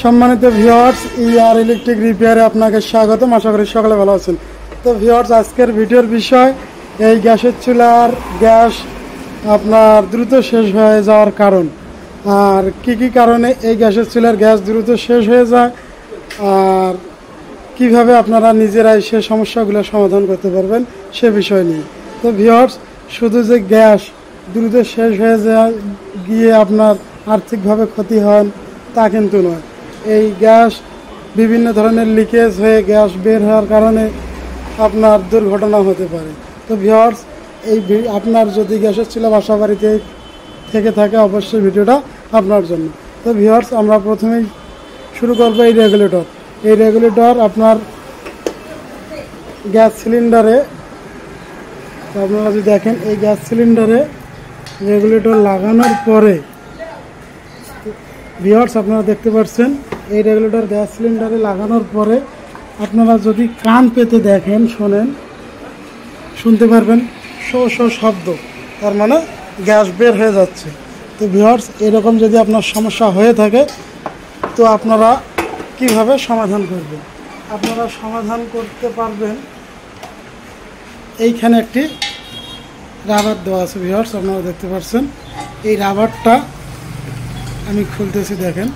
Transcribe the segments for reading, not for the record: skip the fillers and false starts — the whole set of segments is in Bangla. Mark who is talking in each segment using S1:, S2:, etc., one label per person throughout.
S1: সম্মানিত ভিউয়ার্স, ইআর ইলেকট্রিক রিপেয়ারে আপনাকে স্বাগতম। আশা করি সকলে ভালো আছেন। তো ভিউয়ার্স, আজকের ভিডিওর বিষয় এই গ্যাসের চুলার গ্যাস আপনার দ্রুত শেষ হয়ে যাওয়ার কারণ, আর কি কারণে এই গ্যাসের চুলার গ্যাস দ্রুত শেষ হয়ে যায়, আর কিভাবে আপনারা নিজেরাই সে সমস্যাগুলো সমাধান করতে পারবেন সে বিষয় নিয়ে। তো ভিউয়ার্স, শুধু যে গ্যাস দ্রুত শেষ হয়ে যায় গিয়ে আপনার আর্থিকভাবে ক্ষতি হয় তা কিন্তু নয়। এই গ্যাস বিভিন্ন ধরনের লিকেজ হয়ে গ্যাস বের হওয়ার কারণে আপনার দুর্ঘটনা হতে পারে। তো ভিউয়ার্স, এই আপনার যদি গ্যাসের চুলা বাসা বাড়িতে থেকে থাকে অবশ্যই ভিডিওটা আপনার জন্য। তো ভিউয়ার্স, আমরা প্রথমেই শুরু করবো এই রেগুলেটর। এই রেগুলেটর আপনার গ্যাস সিলিন্ডারে, আপনারা যদি দেখেন এই গ্যাস সিলিন্ডারে রেগুলেটর লাগানোর পরে ভিউয়ার্স আপনারা দেখতে পাচ্ছেন এই রেগুলেটর গ্যাস সিলিন্ডারে লাগানোর পরে আপনারা যদি কান পেতে দেখেন, শুনতে পারবেন শো শব্দ, তার মানে গ্যাস বের হয়ে যাচ্ছে। তো ভিউয়ার্স, এরকম যদি আপনার সমস্যা হয়ে থাকে তো আপনারা কিভাবে সমাধান করবেন? আপনারা সমাধান করতে পারবেন, এইখানে একটি রাবার দেওয়া আছে। ভিউয়ার্স আপনারা দেখতে পাচ্ছেন এই রাবারটা আমি খুলতেছি, দেখেন।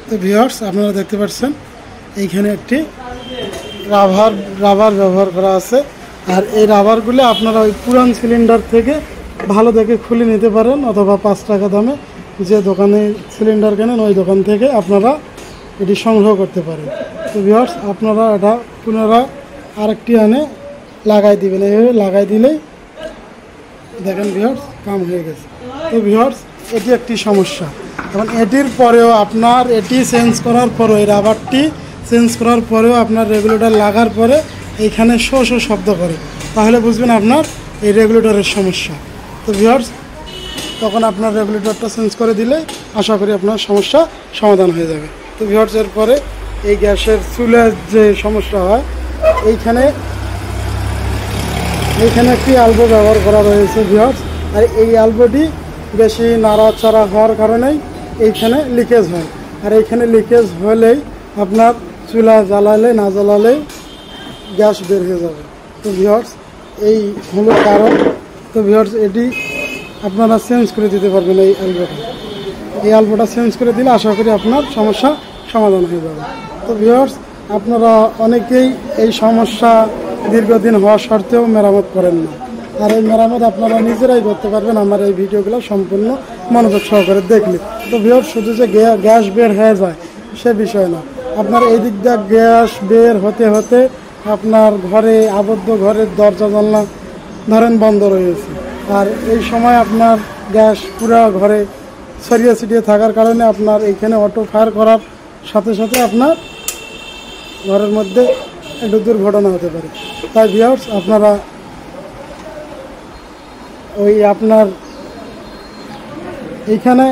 S1: তো ভিউয়ার্স আপনারা দেখতে পাচ্ছেন এইখানে একটি রাবার ব্যবহার করা আছে। আর এই রাবারগুলো আপনারা ওই পুরান সিলিন্ডার থেকে ভালো দেখে খুলে নিতে পারেন, অথবা 5 টাকা দামে যে দোকানে সিলিন্ডার কেনেন ওই দোকান থেকে আপনারা এটি সংগ্রহ করতে পারেন। তো ভিউয়ার্স, আপনারা এটা পুনরায় আরেকটি আনে লাগাই দিবেন। এইভাবে লাগাই দিলেই দেখেন ভিউয়ার্স কাম হয়ে গেছে। তো ভিউয়ার্স, এটি একটি সমস্যা। এখন এটির পরেও আপনার এটি চেঞ্জ করার পরেও, এই রাবারটি চেঞ্জ করার পরেও আপনার রেগুলেটর লাগার পরে এইখানে শো শব্দ করে, তাহলে বুঝবেন আপনার এই রেগুলেটরের সমস্যা। তো ভিউয়ার্স, তখন আপনার রেগুলেটরটা চেঞ্জ করে দিলে আশা করি আপনার সমস্যা সমাধান হয়ে যাবে। তো ভিউয়ার্স, এরপরে এই গ্যাসের চুলার যে সমস্যা হয়, এইখানে একটি আলবো ব্যবহার করা রয়েছে ভিউয়ার্স। আর এই আলবোটি বেশি নাড়াচাড়া হওয়ার কারণেই এইখানে লিকেজ হয়। আর এইখানে লিকেজ হলেই আপনার চুলা জ্বালালে না জ্বালালেই গ্যাস বের হয়ে যাবে। তো ভিউয়ার্স, এই হলো কারণ। তো ভিউয়ার্স, এটি আপনারা চেঞ্জ করে দিতে পারবেন। এই আলবোটা চেঞ্জ করে দিলে আশা করি আপনার সমস্যা সমাধান হয়ে যাবে। তো ভিউয়ার্স, আপনারা অনেকেই এই সমস্যা দীর্ঘদিন হওয়া সত্ত্বেও মেরামত করেন না, আর এই মেরামত আপনারা নিজেরাই করতে পারবেন আমার এই ভিডিওগুলো সম্পূর্ণ মনোযোগ সহকারে দেখলে। তো ভিউয়ার্স, শুধু যে গ্যাস বের হয়ে যায় সে বিষয় না, আপনার এই দিক দিয়ে গ্যাস বের হতে হতে আপনার ঘরে আবদ্ধ ঘরের দরজা জানলা ধরেন বন্ধ রয়েছে, আর এই সময় আপনার গ্যাস পুরো ঘরে ছড়িয়ে ছিটিয়ে থাকার কারণে আপনার এইখানে অটো ফায়ার করার সাথে সাথে আপনার ঘরের মধ্যে একটু দুর্ঘটনা হতে পারে। তাই ভিউয়ার্স, আপনারা আপনার এইখানে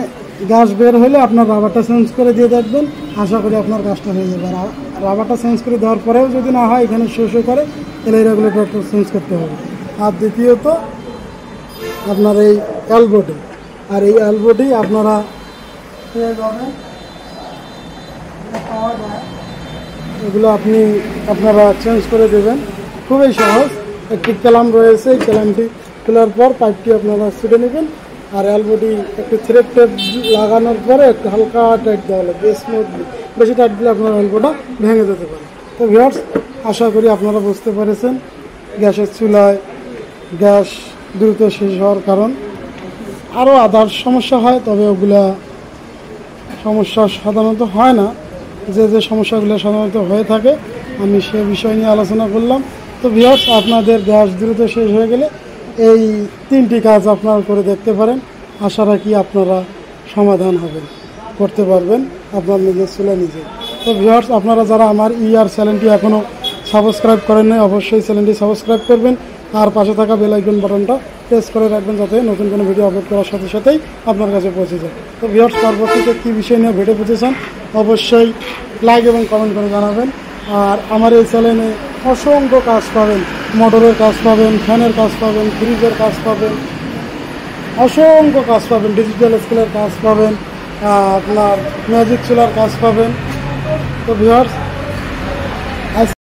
S1: গ্যাস বের হলে আপনার রাবারটা চেঞ্জ করে দিয়ে দেখবেন, আশা করি আপনার কাজটা হয়ে যাবে। আর রাবারটা চেঞ্জ করে দেওয়ার পরেও যদি না হয়, এখানে শো করে তাহলে এই রেগুলেটরটা চেঞ্জ করতে হবে। আর দ্বিতীয়ত আপনার এই অ্যালবোটি, আর এই অ্যালবোটি আপনারা পেয়ে যাবেন, পাওয়া যায়, এগুলো আপনারা চেঞ্জ করে দেবেন। খুবই সহজ, একটি ক্যালাম রয়েছে, এই ক্যালামটি খোলার পর পাইপটি আপনারা ছুটে নেবেন, আর অ্যালবোটি একটু থ্রেড টেপ লাগানোর পরে একটু হালকা টাইট দেওয়া লাগবে, স্মুথলি। বেশি টাইট দিলে আপনার অ্যালবোটা ভেঙে যেতে পারে। তো ভিউয়ার্স, আশা করি আপনারা বুঝতে পেরেছেন গ্যাসের চুলায় গ্যাস দ্রুত শেষ হওয়ার কারণ। আরও আদার্স সমস্যা হয়, তবে ওগুলা সমস্যা সাধারণত হয় না। যে সমস্যাগুলো সাধারণত হয়ে থাকে আমি সে বিষয় নিয়ে আলোচনা করলাম। তো ভিউয়ার্স, আপনাদের গ্যাস দ্রুত শেষ হয়ে গেলে এই 3টি কাজ আপনারা করে দেখতে পারেন। আশা রাখি আপনারা সমাধান করতে পারবেন আপনার নিজের চুলা নিজে। তো ভিউয়ার্স, আপনারা যারা আমার ইআর চ্যানেলটি এখনও সাবস্ক্রাইব করেন নাই, অবশ্যই চ্যানেলটি সাবস্ক্রাইব করবেন, আর পাশে থাকা বেল আইকন বাটনটা প্রেস করে রাখবেন, যাতে নতুন কোনো ভিডিও আপলোড করার সাথে সাথেই আপনার কাছে পৌঁছে যায়। তো ভিউয়ার্স, পরবর্তীতে কী বিষয় নিয়ে ভিডিও পেতে চান অবশ্যই লাইক এবং কমেন্ট করে জানাবেন। আর আমার এই চ্যানেলে অসংখ্য কাজ পাবেন, মোটরের কাজ পাবেন, ফ্যানের কাজ পাবেন, ফ্রিজের কাজ পাবেন, অসংখ্য কাজ পাবেন, ডিজিটাল স্কেলের কাজ পাবেন, আপনার ম্যাজিক চুলার কাজ পাবেন। তো ভিউয়ার্স